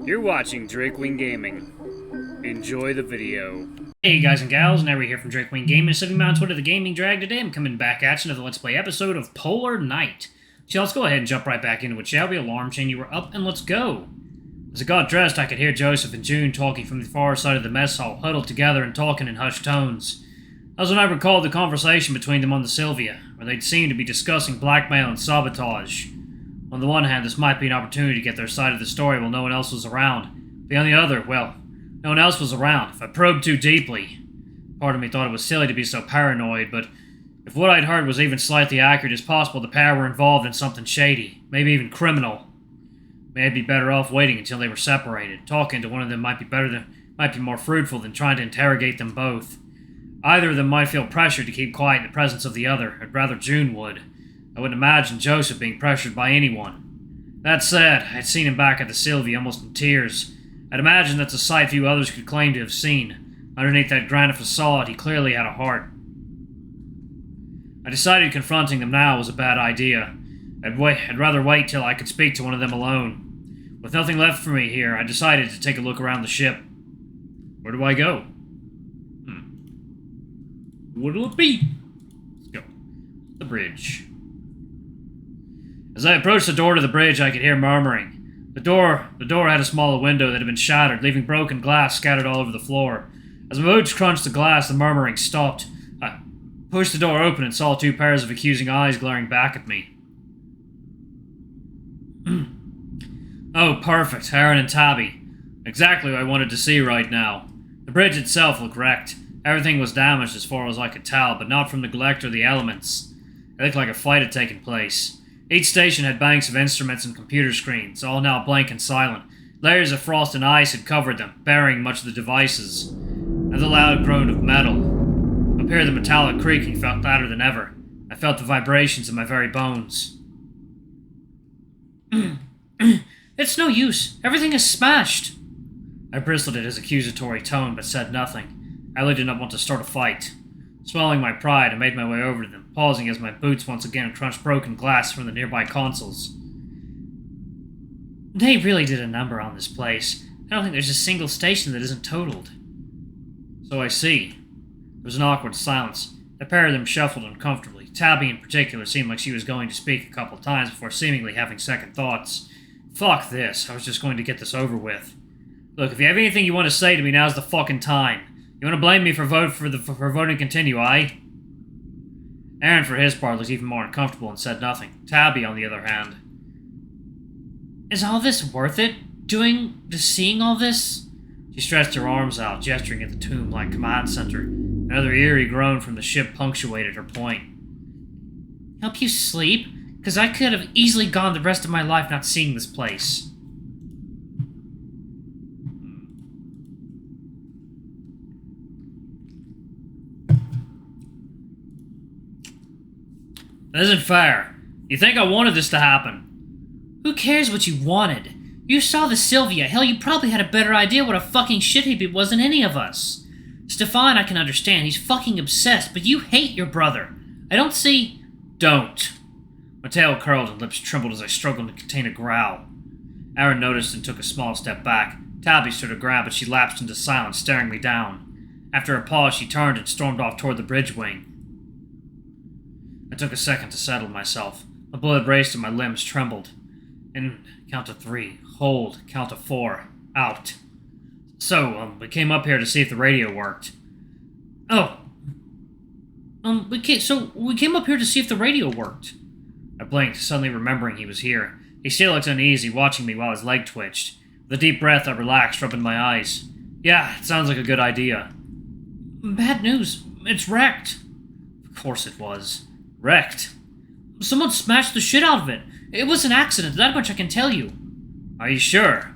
You're watching Drakewing Gaming. Enjoy the video. Hey guys and gals, now we're here from Drakewing Gaming, sitting on Twitter, the Gaming Drag. Today I'm coming back at you with a Let's Play episode of Polar Night. So let's go ahead and jump right back into it, shall we? Alarm chain, you were up, and let's go. As I got dressed, I could hear Joseph and June talking from the far side of the mess hall, huddled together and talking in hushed tones. That was when I recalled the conversation between them on the Sylvia, where they'd seemed to be discussing blackmail and sabotage. On the one hand, this might be an opportunity to get their side of the story while no one else was around. But on the other, well, no one else was around. If I probed too deeply, part of me thought it was silly to be so paranoid, but if what I'd heard was even slightly accurate, it's possible the pair were involved in something shady, maybe even criminal. Maybe I'd be better off waiting until they were separated. Talking to one of them might be more fruitful than trying to interrogate them both. Either of them might feel pressured to keep quiet in the presence of the other. I'd rather June would. I wouldn't imagine Joseph being pressured by anyone. That said, I'd seen him back at the Sylvia almost in tears. I'd imagine that's a sight few others could claim to have seen. Underneath that granite facade, he clearly had a heart. I decided confronting them now was a bad idea. I'd rather wait till I could speak to one of them alone. With nothing left for me here, I decided to take a look around the ship. Where do I go? What'll it be? Let's go. The bridge. As I approached the door to the bridge, I could hear murmuring. The door had a small window that had been shattered, leaving broken glass scattered all over the floor. As my boots crunched the glass, the murmuring stopped. I pushed the door open and saw two pairs of accusing eyes glaring back at me. Oh, perfect. Aaron and Tabby. Exactly what I wanted to see right now. The bridge itself looked wrecked. Everything was damaged as far as I could tell, but not from neglect or the elements. It looked like a fight had taken place. Each station had banks of instruments and computer screens, all now blank and silent. Layers of frost and ice had covered them, burying much of the devices. And the loud groan of metal. Up here the metallic creaking felt louder than ever. I felt the vibrations in my very bones. It's no use. Everything is smashed. I bristled at his accusatory tone, but said nothing. I really did not want to start a fight. Swallowing my pride, I made my way over to them, pausing as my boots once again crunched broken glass from the nearby consoles. They really did a number on this place. I don't think there's a single station that isn't totaled. So I see. There was an awkward silence. The pair of them shuffled uncomfortably. Tabby in particular seemed like she was going to speak a couple times before seemingly having second thoughts. Fuck this. I was just going to get this over with. Look, if you have anything you want to say to me, now's the fucking time. You want to blame me for voting to continue, aye? Aaron, for his part, looked even more uncomfortable and said nothing. Tabby, on the other hand. Is all this worth it? Seeing all this? She stretched her arms out, gesturing at the tomb-like command center. Another eerie groan from the ship punctuated her point. Help you sleep? Because I could have easily gone the rest of my life not seeing this place. That isn't fair. You think I wanted this to happen? Who cares what you wanted? You saw the Sylvia. Hell, you probably had a better idea what a fucking shitheap it was than any of us. Stefan, I can understand. He's fucking obsessed, but you hate your brother. I don't see... Don't. My tail curled and lips trembled as I struggled to contain a growl. Aaron noticed and took a small step back. Tabby stood her ground, but she lapsed into silence, staring me down. After a pause, she turned and stormed off toward the bridge wing. I took a second to settle myself. My blood raced and my limbs trembled. In count of 3, hold, count of 4, out. So, we came up here to see if the radio worked. Oh. We came up here to see if the radio worked. I blinked, suddenly remembering he was here. He still looked uneasy, watching me while his leg twitched. With a deep breath, I relaxed, rubbing my eyes. Yeah, it sounds like a good idea. Bad news. It's wrecked. Of course it was. Wrecked. Someone smashed the shit out of it. It was an accident, that much I can tell you. Are you sure?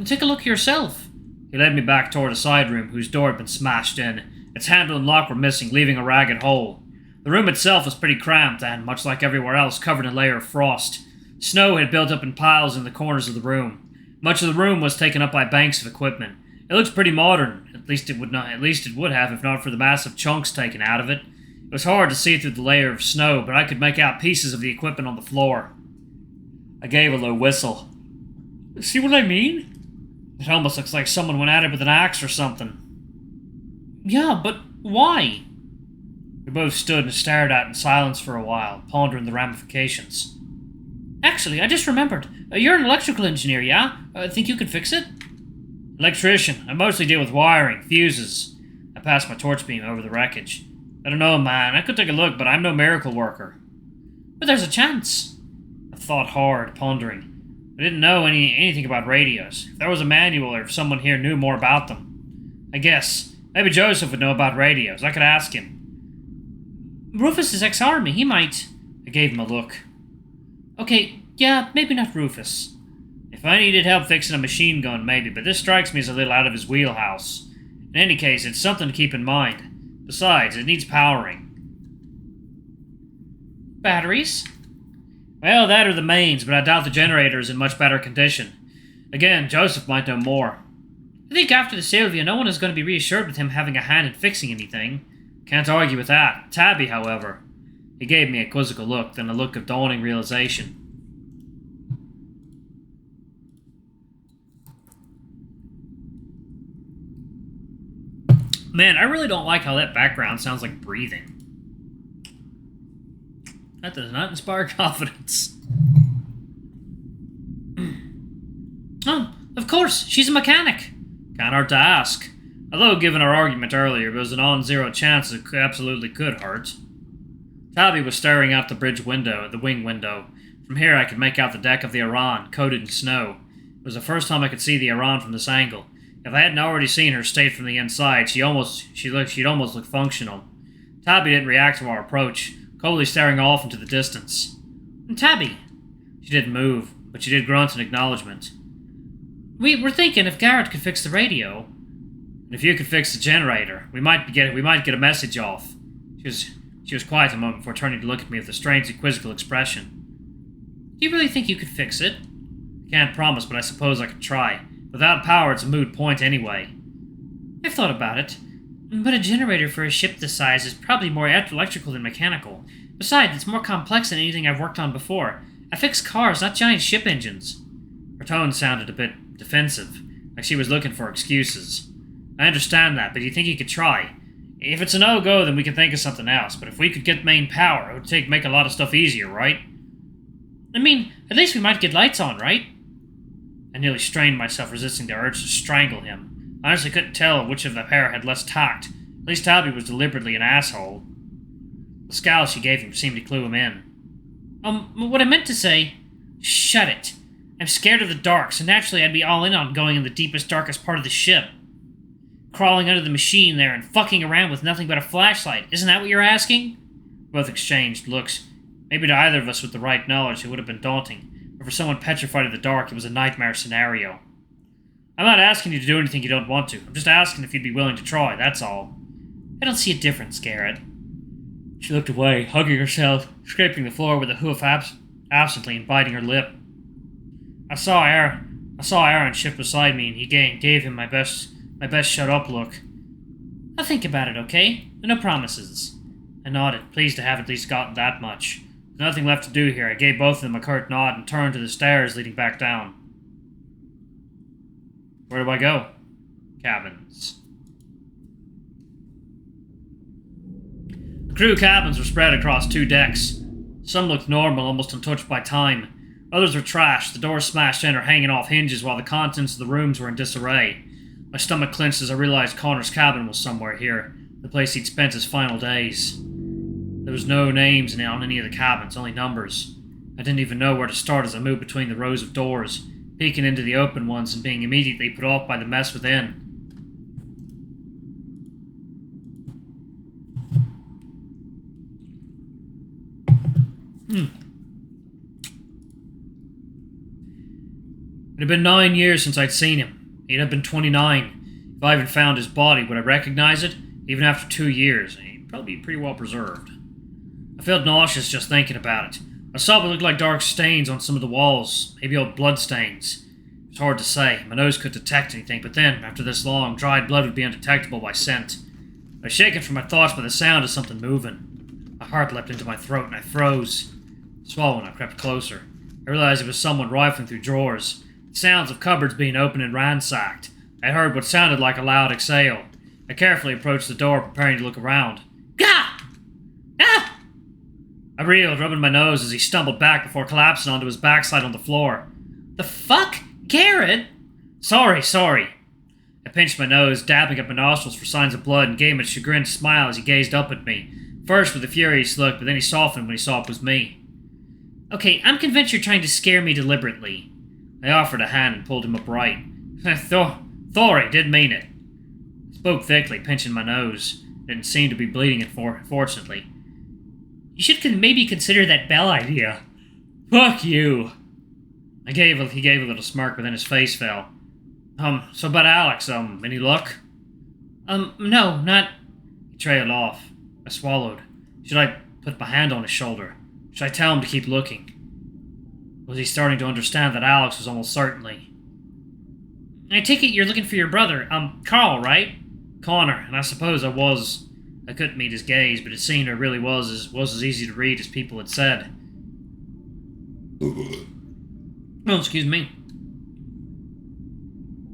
Take a look yourself. He led me back toward a side room whose door had been smashed in. Its handle and lock were missing, leaving a ragged hole. The room itself was pretty cramped and, much like everywhere else, covered in a layer of frost. Snow had built up in piles in the corners of the room. Much of the room was taken up by banks of equipment. It looked pretty modern. At least it would have, if not for the massive chunks taken out of it. It was hard to see through the layer of snow, but I could make out pieces of the equipment on the floor. I gave a low whistle. See what I mean? It almost looks like someone went at it with an axe or something. Yeah, but why? We both stood and stared at it in silence for a while, pondering the ramifications. Actually, I just remembered. You're an electrical engineer, yeah? Think you could fix it? Electrician. I mostly deal with wiring, fuses. I passed my torch beam over the wreckage. I don't know, man. I could take a look, but I'm no miracle worker. But there's a chance. I thought hard, pondering. I didn't know anything about radios. If there was a manual or if someone here knew more about them. I guess. Maybe Joseph would know about radios. I could ask him. Rufus is ex-army. He might... I gave him a look. Okay, yeah, maybe not Rufus. If I needed help fixing a machine gun, maybe, but this strikes me as a little out of his wheelhouse. In any case, it's something to keep in mind. Besides, it needs powering. Batteries? Well, that or the mains, but I doubt the generator is in much better condition. Again, Joseph might know more. I think after the Sylvia, no one is going to be reassured with him having a hand in fixing anything. Can't argue with that. Tabby, however. He gave me a quizzical look, then a look of dawning realization. Man, I really don't like how that background sounds like breathing. That does not inspire confidence. Oh, of course, she's a mechanic. Kinda hard to ask. Although, given our argument earlier, there was a non-zero chance it absolutely could hurt. Tabby was staring out the bridge window, the wing window. From here I could make out the deck of the Aran, coated in snow. It was the first time I could see the Aran from this angle. If I hadn't already seen her state from the inside, she'd almost look functional. Tabby didn't react to our approach, coldly staring off into the distance. Tabby! She didn't move, but she did grunt in acknowledgement. We were thinking if Garrett could fix the radio. And if you could fix the generator, we might get a message off. She was quiet a moment before turning to look at me with a strangely quizzical expression. Do you really think you could fix it? I can't promise, but I suppose I could try. Without power, it's a moot point anyway. I've thought about it, but a generator for a ship this size is probably more electrical than mechanical. Besides, it's more complex than anything I've worked on before. I fix cars, not giant ship engines. Her tone sounded a bit defensive, like she was looking for excuses. I understand that, but do you think you could try? If it's a no-go, then we can think of something else, but if we could get main power, it would make a lot of stuff easier, right? I mean, at least we might get lights on, right? I nearly strained myself, resisting the urge to strangle him. I honestly couldn't tell which of the pair had less tact. At least Tabby was deliberately an asshole. The scowl she gave him seemed to clue him in. What I meant to say... Shut it. I'm scared of the dark, so naturally I'd be all in on going in the deepest, darkest part of the ship. Crawling under the machine there and fucking around with nothing but a flashlight. Isn't that what you're asking? Both exchanged looks. Maybe to either of us with the right knowledge it would have been daunting, but for someone petrified of the dark it was a nightmare scenario. I'm not asking you to do anything you don't want to. I'm just asking if you'd be willing to try, that's all. I don't see a difference, Garrett. She looked away, hugging herself, scraping the floor with a hoof absently and biting her lip. I saw Aaron shift beside me, and he gave him my best shut up look. I'll think about it, okay? No promises. I nodded, pleased to have at least gotten that much. With nothing left to do here, I gave both of them a curt nod and turned to the stairs leading back down. Where do I go? Cabins. The crew cabins were spread across 2 decks. Some looked normal, almost untouched by time. Others were trashed, the doors smashed in or hanging off hinges while the contents of the rooms were in disarray. My stomach clenched as I realized Connor's cabin was somewhere here, the place he'd spent his final days. There was no names on any of the cabins, only numbers. I didn't even know where to start as I moved between the rows of doors, peeking into the open ones and being immediately put off by the mess within. It had been 9 years since I'd seen him. He'd have been 29. If I even found his body, would I recognize it? Even after 2 years, he'd probably be pretty well preserved. I felt nauseous just thinking about it. I saw what looked like dark stains on some of the walls, maybe old blood stains. It was hard to say. My nose could detect anything, but then, after this long, dried blood would be undetectable by scent. I was shaken from my thoughts by the sound of something moving. My heart leapt into my throat and I froze. Swallowing, I crept closer. I realized it was someone rifling through drawers. It Sounds of cupboards being opened and ransacked. I heard what sounded like a loud exhale. I carefully approached the door, preparing to look around. Gah! Ah! I reeled, rubbing my nose as he stumbled back before collapsing onto his backside on the floor. The fuck? Garrett? Sorry. I pinched my nose, dabbing at my nostrils for signs of blood, and gave him a chagrined smile as he gazed up at me. First with a furious look, but then he softened when he saw it was me. Okay, I'm convinced you're trying to scare me deliberately. I offered a hand and pulled him upright. Thori did mean it. I spoke thickly, pinching my nose. Didn't seem to be bleeding, fortunately. You should maybe consider that bell idea. Fuck you. He gave a little smirk, but then his face fell. So about Alex, any luck? No, not... He trailed off. I swallowed. Should I put my hand on his shoulder? Should I tell him to keep looking? Was he starting to understand that Alex was almost certainly... I take it you're looking for your brother, Carl, right? Connor, and I suppose I was. I couldn't meet his gaze, but it seemed it really was as easy to read as people had said. Oh, excuse me.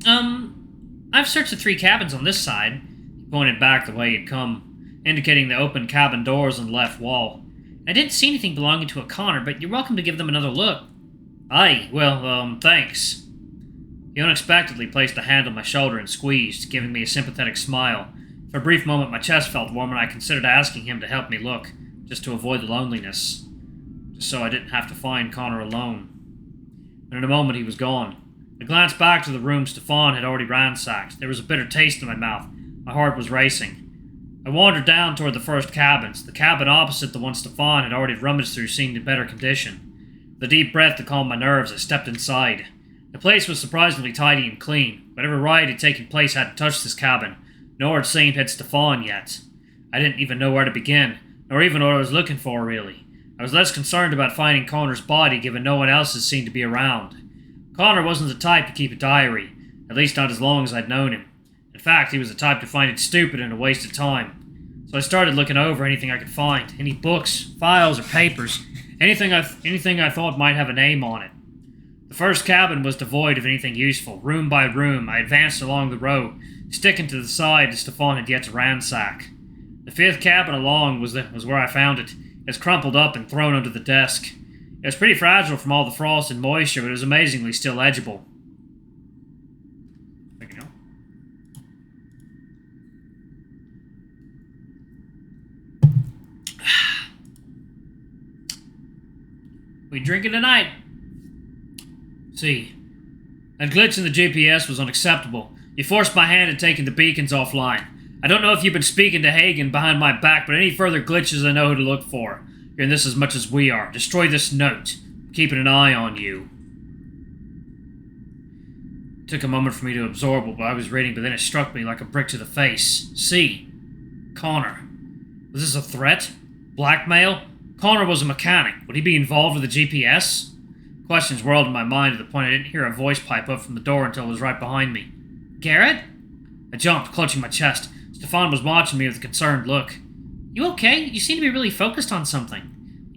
I've searched the 3 cabins on this side. He pointed back the way he'd come, indicating the open cabin doors on the left wall. I didn't see anything belonging to a Connor, but you're welcome to give them another look. Aye, well, thanks. He unexpectedly placed a hand on my shoulder and squeezed, giving me a sympathetic smile. For a brief moment, my chest felt warm, and I considered asking him to help me look, just to avoid the loneliness. Just so I didn't have to find Connor alone. And in a moment, he was gone. I glanced back to the room Stefan had already ransacked. There was a bitter taste in my mouth. My heart was racing. I wandered down toward the first cabins. The cabin opposite the one Stefan had already rummaged through seemed in better condition. With a deep breath to calm my nerves, I stepped inside. The place was surprisingly tidy and clean. Whatever riot had taken place hadn't touched this cabin, nor it seemed had Stefan yet. I didn't even know where to begin, nor even what I was looking for, really. I was less concerned about finding Connor's body, given no one else's seemed to be around. Connor wasn't the type to keep a diary, at least not as long as I'd known him. In fact, he was the type to find it stupid and a waste of time. So I started looking over anything I could find, any books, files, or papers, anything I thought might have a name on it. The first cabin was devoid of anything useful. Room by room, I advanced along the row, sticking to the side that Stefan had yet to ransack. The 5th cabin along was where I found it. It was crumpled up and thrown under the desk. It was pretty fragile from all the frost and moisture, but it was amazingly still legible. Thank you. We drinking tonight? See, that glitch in the GPS was unacceptable. You forced my hand in taking the beacons offline. I don't know if you've been speaking to Hagen behind my back, but any further glitches I know who to look for. You're in this as much as we are. Destroy this note. I'm keeping an eye on you. It took a moment for me to absorb what I was reading, but then it struck me like a brick to the face. See, Connor. Was this a threat? Blackmail? Connor was a mechanic. Would he be involved with the GPS? Questions whirled in my mind to the point I didn't hear a voice pipe up from the door until it was right behind me. Garrett? I jumped, clutching my chest. Stefan was watching me with a concerned look. You okay? You seem to be really focused on something.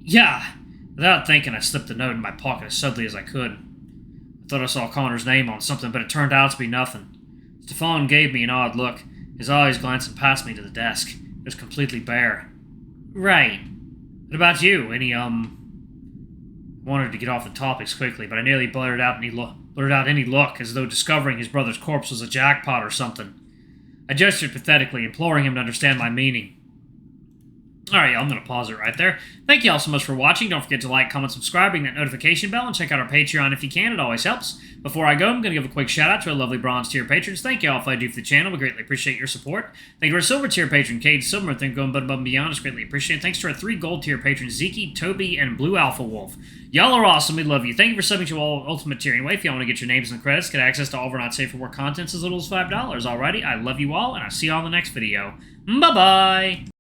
Yeah. Without thinking, I slipped the note in my pocket as suddenly as I could. I thought I saw Connor's name on something, but it turned out to be nothing. Stefan gave me an odd look, his eyes glancing past me to the desk. It was completely bare. Right. What about you? Any, wanted to get off the topics quickly, but I nearly blurted out any look, as though discovering his brother's corpse was a jackpot or something. I gestured pathetically, imploring him to understand my meaning. Alright, y'all, I'm going to pause it right there. Thank you all so much for watching. Don't forget to like, comment, subscribe, ring that notification bell, and check out our Patreon if you can. It always helps. Before I go, I'm going to give a quick shout out to our lovely bronze tier patrons. Thank you all for what I do for the channel. We greatly appreciate your support. Thank you to our silver tier patron, Cade Silver. Thank you going above and beyond. It's greatly appreciated. Thanks to our 3 gold tier patrons, Zeke, Toby, and Blue Alpha Wolf. Y'all are awesome. We love you. Thank you for subbing to all Ultimate Tier. Anyway, if y'all want to get your names in the credits, get access to all of our Not Safe for Work contents as little as $5. Alrighty, I love you all, and I'll see you all in the next video. Bye-bye!